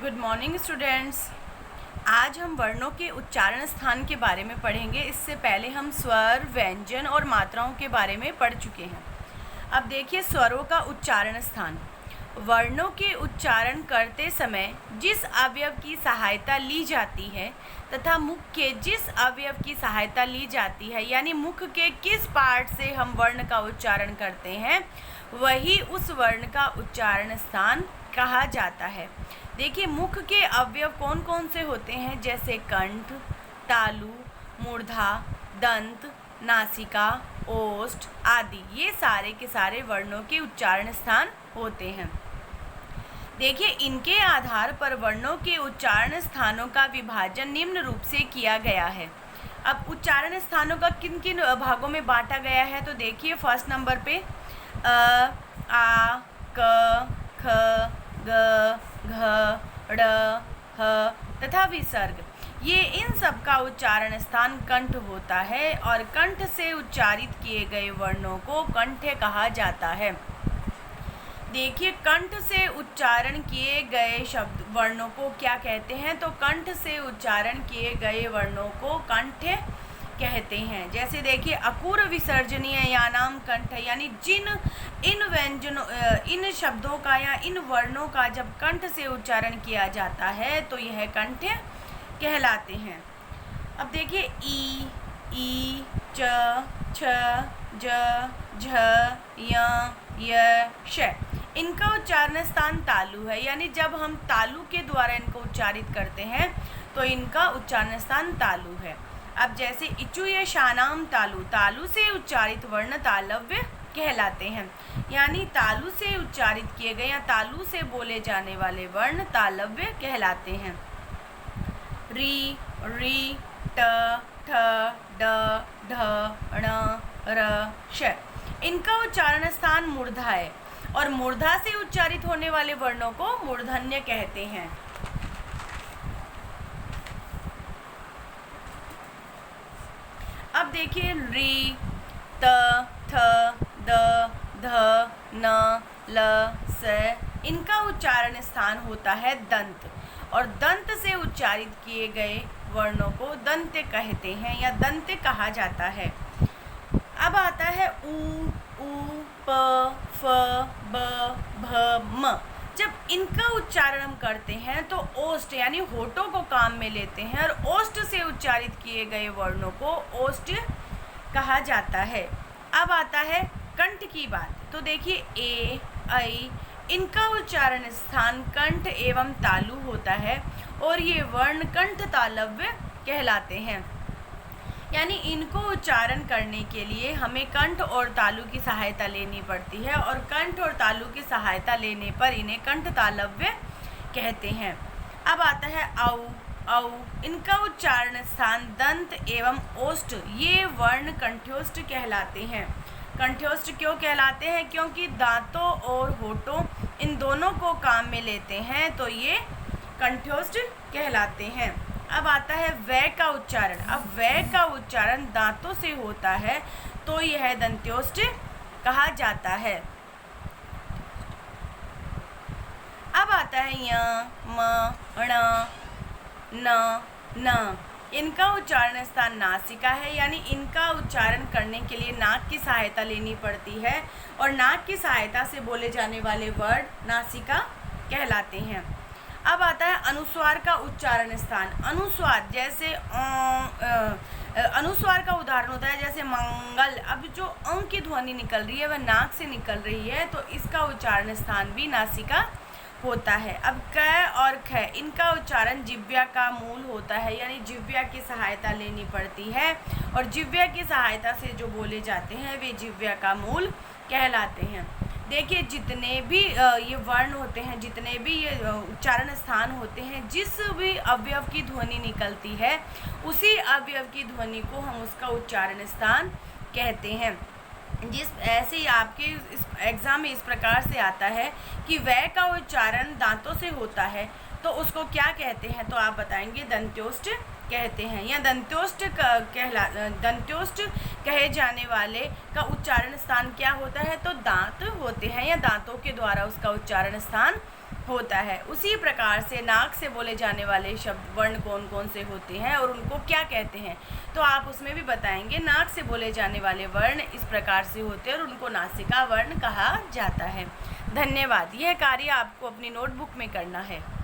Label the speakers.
Speaker 1: Good morning students. आज हम वर्णों के उच्चारण स्थान के बारे में पढ़ेंगे। इससे पहले हम स्वर, व्यंजन और मात्राओं के बारे में पढ़ चुके हैं। अब देखिए स्वरों का उच्चारण स्थान। वर्णों के उच्चारण करते समय जिस अवयव की सहायता ली जाती है तथा मुख के जिस अवयव की सहायता ली जाती है, यानी मुख के किस पार्ट से हम वर्ण का उच्चारण करते हैं, वही उस वर्ण का उच्चारण स्थान कहा जाता है। देखिए मुख के अवयव कौन कौन से होते हैं, जैसे कंठ, तालु, मूर्धा, दंत, नासिका, ओष्ठ आदि। ये सारे के सारे वर्णों के उच्चारण स्थान होते हैं। देखिए इनके आधार पर वर्णों के उच्चारण स्थानों का विभाजन निम्न रूप से किया गया है। अब उच्चारण स्थानों का किन किन भागों में बांटा गया है, तो देखिए फर्स्ट नंबर पे अ, आ, क, ख, ग, घ, ड़, ह तथा विसर्ग। ये इन सब का उच्चारण स्थान कंठ होता है और कंठ से उच्चारित किए गए वर्णों को कंठ्य कहा जाता है। देखिए कंठ से उच्चारण किए गए शब्द वर्णों को क्या कहते हैं, तो कंठ से उच्चारण किए गए वर्णों को कंठ्य कहते हैं। जैसे देखिए अकूर विसर्जनीय या नाम कंठ, यानी जिन इन व्यंजनों इन शब्दों का या इन वर्णों का जब कंठ से उच्चारण किया जाता है तो यह कंठ्य कहलाते हैं। अब देखिए ई, च, छ, ज, झ, य, श। इनका उच्चारण स्थान तालु है, यानी जब हम तालु के द्वारा इनको उच्चारित करते हैं तो इनका उच्चारण स्थान तालु है। अब जैसे इचु या शानाम तालु, तालु से उच्चारित वर्ण तालव्य कहलाते हैं, यानी तालु से उच्चारित किए गए या तालु से बोले जाने वाले वर्ण तालव्य कहलाते हैं। री, ट, ठ, ड, ढ, ण, र, श। इनका उच्चारण स्थान मूर्धा है और मूर्धा से उच्चारित होने वाले वर्णों को मूर्धन्य कहते हैं। अब देखिए री, त, थ, द, ध, न, ल, स। इनका उच्चारण स्थान होता है दंत और दंत से उच्चारित किए गए वर्णों को दंत्य कहते हैं या दंत्य कहा जाता है। अब आता है उ, प, फ, ब, भ, म। जब इनका उच्चारण हम करते हैं तो ओष्ठ यानी होठों को काम में लेते हैं और ओष्ठ से उच्चारित किए गए वर्णों को ओष्ठ कहा जाता है। अब आता है कंठ की बात, तो देखिए ए, ऐ, इनका उच्चारण स्थान कंठ एवं तालु होता है और ये वर्ण कंठ तालव्य कहलाते हैं, यानी इनको उच्चारण करने के लिए हमें कंठ और तालु की सहायता लेनी पड़ती है और कंठ और तालु की सहायता लेने पर इन्हें कंठ तालव्य कहते हैं। अब आता है औ, इनका उच्चारण स्थान दंत एवं ओष्ठ, ये वर्ण कंठ्योष्ठ कहलाते हैं। कंठ्योष्ठ क्यों कहलाते हैं, क्योंकि दांतों और होठों इन दोनों को काम में लेते हैं तो ये कंठ्योष्ठ कहलाते हैं। अब आता है वै का उच्चारण। अब वै का उच्चारण दांतों से होता है तो यह दंत्योष्ठ कहा जाता है। अब आता है य, म, ण, न। इनका उच्चारण स्थान नासिका है, यानी इनका उच्चारण करने के लिए नाक की सहायता लेनी पड़ती है और नाक की सहायता से बोले जाने वाले वर्ड नासिका कहलाते हैं। अब आता है अनुस्वार का उच्चारण स्थान। अनुस्वार जैसे अनुस्वार का उदाहरण होता है जैसे मंगल। अब जो की ध्वनि निकल रही है वह नाक से निकल रही है तो इसका उच्चारण स्थान भी नासिका होता है। अब क और ख, इनका उच्चारण जिह्वा का मूल होता है, यानी जिह्वा की सहायता लेनी पड़ती है और जिह्वा की सहायता से जो बोले जाते हैं वे जिह्वा का मूल कहलाते हैं। देखिए जितने भी ये वर्ण होते हैं, जितने भी ये उच्चारण स्थान होते हैं, जिस भी अवयव की ध्वनि निकलती है उसी अवयव की ध्वनि को हम उसका उच्चारण स्थान कहते हैं। जिस ऐसे ही आपके इस एग्ज़ाम में इस प्रकार से आता है कि वै का उच्चारण दांतों से होता है तो उसको क्या कहते हैं, तो आप बताएंगे दंत्योष्ठ कहते हैं या दंत्योष्ठ दंत्योष्ठ कहे जाने वाले का उच्चारण स्थान क्या होता है, तो दांत होते हैं या दांतों के द्वारा उसका उच्चारण स्थान होता है। उसी प्रकार से नाक से बोले जाने वाले शब्द वर्ण कौन कौन से होते हैं और उनको क्या कहते हैं, तो आप उसमें भी बताएंगे। नाक से बोले जाने वाले वर्ण इस प्रकार से होते हैं और उनको नासिका वर्ण कहा जाता है। धन्यवाद। यह कार्य आपको अपनी नोटबुक में करना है।